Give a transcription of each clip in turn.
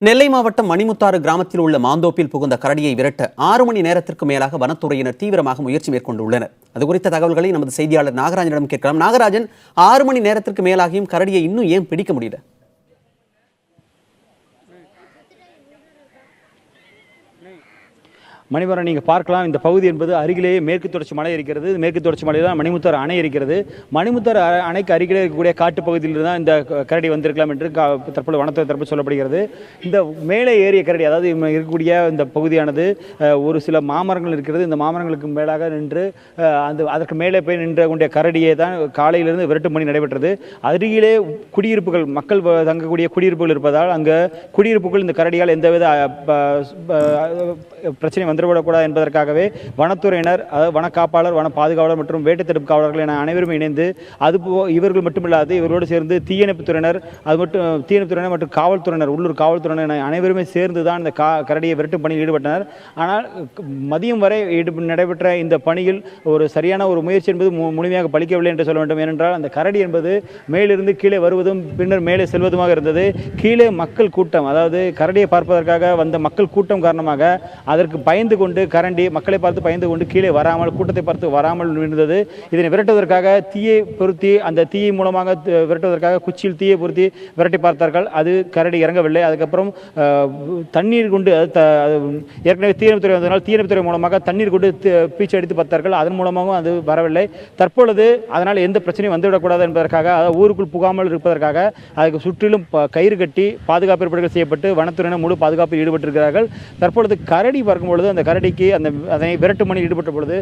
நெல்லை மாவட்டம் மணிமுத்தாறு கிராமத்தில் உள்ள மாந்தோப்பில் புகுந்த கரடியை விரட்ட 6 மணி நேரத்திற்கு மேலாக வனத்துறையினர் தீவிரமாக முயற்சி மேற்கொண்டுள்ளனர். அது குறித்த தகவல்களை நமது செய்தியாளர் நாகராஜனிடம் கேட்கலாம். நாகராஜன், 6 மணி நேரத்திற்கு மேலாகியும் கரடியை இன்னும் ஏன் பிடிக்க முடியல? மணிவரம் நீங்கள் பார்க்கலாம், இந்த பகுதி என்பது அருகிலேயே மேற்கு தொடர்ச்சி மலை இருக்கிறது. மேற்கு தொடர்ச்சி மலையில் தான் மணிமுத்தாறு அணை இருக்கிறது. மணிமுத்தாறு அணைக்கு அருகிலே இருக்கக்கூடிய காட்டு பகுதியில் தான் இந்த கரடி வந்திருக்கலாம் என்று தற்போது வனத்துறை தரப்பு சொல்லப்படுகிறது. இந்த மேலே ஏறிய கரடி, அதாவது இருக்கக்கூடிய இந்த பகுதியானது ஒரு சில மாமரங்கள் இருக்கிறது. இந்த மாமரங்களுக்கு மேலாக நின்று அதற்கு மேலே போய் நின்ற கொண்ட கரடியை தான் காலையிலிருந்து விரட்டு பணி நடைபெற்றது. அருகிலே குடியிருப்புகள், மக்கள் தங்கக்கூடிய குடியிருப்புகள் இருப்பதால் அங்கே குடியிருப்புகள் இந்த கரடியால் எந்தவித பிரச்சனை வந்துவிடக்கூடாது என்பதற்காகவே வனத்துறையினர், அதாவது வன காப்பாளர், வன பாதுகாவலர் மற்றும் வேட்டை தடுப்பு காவலர்கள் என அனைவரும் இணைந்து, இவர்கள் மட்டுமில்லாது இவர்களோடு சேர்ந்து தீயணைப்புத்துறையினர், தீயணைப்புத்துறையினர் மற்றும் காவல்துறையினர், உள்ளூர் காவல்துறையினர் அனைவருமே சேர்ந்து தான் இந்த கரடியை விரட்டும் பணியில் ஈடுபட்டனர். ஆனால் மதியம் வரை நடைபெற்ற இந்த பணியில் ஒரு சரியான ஒரு முயற்சி என்பது முழுமையாக பலிக்கவில்லை என்று சொல்ல வேண்டும். ஏனென்றால் அந்த கரடி என்பது மேலிருந்து கீழே வருவதும் பின்னர் மேலே செல்வதுமாக இருந்தது. கீழே மக்கள் கூட்டம், அதாவது கரடியை பார்ப்பதற்காக வந்த மக்கள் கூட்டம் காரணமாக அதற்கு பயந்து கொண்டு மக்களை பார்த்து பயந்து கொண்டு கீழே வராமல், கூட்டத்தை பார்த்து வராமல் இருந்தது. இதனை விரட்டுவதற்காக தீயை பொருத்தி, அந்த தீயை மூலமாக விரட்டுவதற்காக குச்சியில் தீயை பொருத்தி விரட்டி பார்த்தார்கள். அது கரடி இறங்கவில்லை. அதுக்கப்புறம் தண்ணீர் கொண்டு, ஏற்கனவே தீயணைப்புத்துறை வந்ததனால் தீயணைப்புத்துறை மூலமாக தண்ணீர் கொண்டு பீச்சு அடித்து பார்த்தார்கள். அதன் மூலமாகவும் அது வரவில்லை. தற்பொழுது அதனால் எந்த பிரச்சனையும் வந்துவிடக்கூடாது என்பதற்காக, அதாவது ஊருக்குள் புகாமல் இருப்பதற்காக அதுக்கு சுற்றிலும் கயிறு கட்டி பாதுகாப்பு ஏற்பாடுகள் செய்யப்பட்டு வனத்துறையினர் முழு பாதுகாப்பில் ஈடுபட்டிருக்கிறார்கள். தற்பொழுது கரடி பார்க்கும் பொழுது அந்த கரடிக்கு அதனை விரட்டு மணி ஈடுபட்ட பொழுது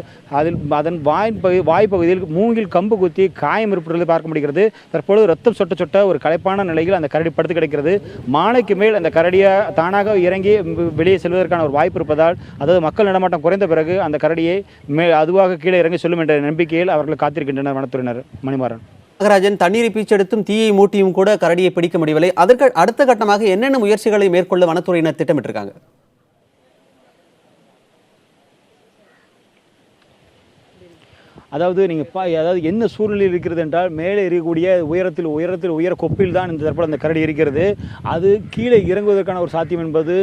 அதன் வாய்ப்பகுதியில் மூங்கில் கம்பு குத்தி காயம் இருப்பதை பார்க்க முடிகிறது. தற்பொழுது ரத்தம் சொட்ட சொட்ட ஒரு களைப்பான நிலையில் அந்த கரடி படுத்து கிடக்கிறது. மாலைக்கு மேல் அந்த கரடியை தானாக இறங்கி வெளியே செல்வதற்கான ஒரு வாய்ப்பு இருப்பதால், அதாவது மக்கள் நடமாட்டம் குறைந்த பிறகு அந்த கரடியை அதுவாக கீழே இறங்கி செல்லும் என்ற நம்பிக்கையில் அவர்கள் காத்திருக்கின்றனர் வனத்துறையினர். மணிமாறன். நாகராஜன், தண்ணீரை பீச்செடுத்தும் தீயை மூட்டியும் கூட கரடியை பிடிக்க முடியவில்லை. அதற்கு அடுத்த கட்டமாக என்னென்ன முயற்சிகளை மேற்கொள்ள வனத்துறையினர் திட்டமிட்டிருக்காங்க? அதாவது அதாவது என்ன சூழ்நிலை இருக்கிறது என்றால், மேலே இருக்கக்கூடிய உயரத்தில் உயர கொப்பில் தான் இந்த தற்போது அந்த கரடி இருக்கிறது. அது கீழே இறங்குவதற்கான ஒரு சாத்தியம் என்பது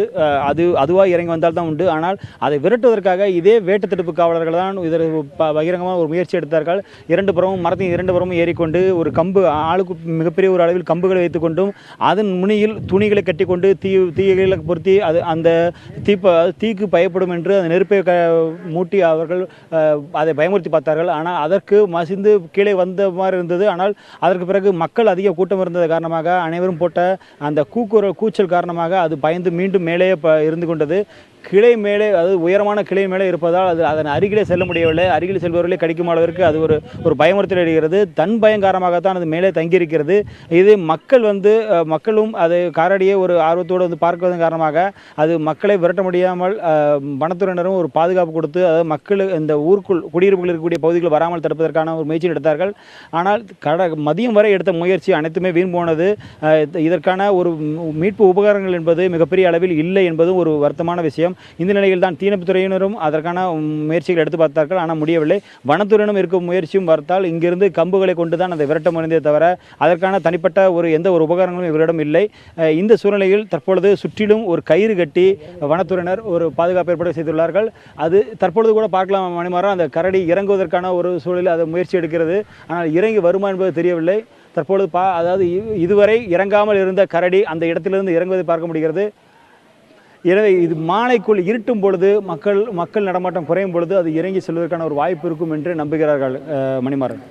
அதுவாக இறங்கி வந்தால் தான் உண்டு. ஆனால் அதை விரட்டுவதற்காக இதே வேட்டை தடுப்பு காவலர்கள் தான் இதற்கு பகிரங்கமாக ஒரு முயற்சி எடுத்தார்கள். மரத்தின் இரண்டு புறமும் ஏறிக்கொண்டு ஒரு கம்பு, ஆளுக்கு மிகப்பெரிய ஒரு அளவில் கம்புகளை வைத்துக்கொண்டும் அதன் முனியில் துணிகளை கட்டி கொண்டு தீகளை பொருத்தி அந்த தீக்கு பயப்படும் என்று அந்த நெருப்பை மூட்டி அவர்கள் அதை பயமுறுத்தி பார்த்தார்கள். ஆனால் அதற்கு மசிந்து கீழே வந்த மாதிரி இருந்தது. ஆனால் அதற்கு பிறகு மக்கள் அதிக கூட்டம் இருந்தது காரணமாக, அனைவரும் போட்ட அந்த கூச்சல் காரணமாக அது பயந்து மீண்டும் மேலே இருந்து கொண்டது. கிளை மேலே, அதாவது உயரமான கிளை மேலே இருப்பதால் அது அதன் அருகிலே செல்ல முடியவில்லை. அருகில் செல்பவர்களே கடிக்கும் அளவிற்கு அது ஒரு பயமுறுத்தல் அடைகிறது. தன் பயங்காரமாகத்தான் அது மேலே தங்கியிருக்கிறது. இது மக்களும் அது கரடியை ஒரு ஆர்வத்தோடு பார்ப்பதன் காரணமாக அது மக்களை விரட்ட முடியாமல் வனத்துறையினரும் ஒரு பாதுகாப்பு கொடுத்து, அதாவது மக்கள் இந்த ஊருக்குள் குடியிருப்புகள் இருக்கக்கூடிய பகுதிகள் வராமல் தடுப்பதற்கான ஒரு முயற்சி எடுத்தார்கள். ஆனால் மதியம் வரை எடுத்த முயற்சி அனைத்துமே வீண் போனது. இதற்கான ஒரு மீட்பு உபகரணங்கள் என்பது மிகப்பெரிய அளவில் இல்லை என்பதும் ஒரு வருத்தமான விஷயம். இந்த நிலையில் தான் தீயணைப்புத்துறையினரும் அதற்கான முயற்சிகள் எடுத்து பார்த்தார்கள். ஆனால் முடியவில்லை. வனத்துறையினரும் இருக்கும் முயற்சியும் பார்த்தால் இங்கிருந்து கம்புகளை கொண்டு தான் அதை விரட்ட முடிந்ததே தவிர அதற்கான தனிப்பட்ட எந்த ஒரு உபகரணங்களும் இவரிடம் இல்லை. இந்த சூழ்நிலையில் தற்பொழுது சுற்றிலும் ஒரு கயிறு கட்டி வனத்துறையினர் ஒரு பாதுகாப்பு ஏற்பாடு செய்துள்ளார்கள். அது தற்பொழுது கூட பார்க்கலாம் மணிமாறன், அந்த கரடி இறங்குவதற்கான ஒரு சூழலில் அது முயற்சி எடுக்கிறது. ஆனால் இறங்கி வருமா என்பது தெரியவில்லை. தற்பொழுது அதாவது இதுவரை இறங்காமல் இருந்த கரடி அந்த இடத்திலிருந்து இறங்குவதை பார்க்க முடிகிறது. எனவே இது மாலைக்குள் இருட்டும் பொழுது, மக்கள் நடமாட்டம் குறையும் பொழுது அது இறங்கி செல்வதற்கான ஒரு வாய்ப்பு இருக்கும் என்று நம்புகிறார்கள். மணிமாறன்.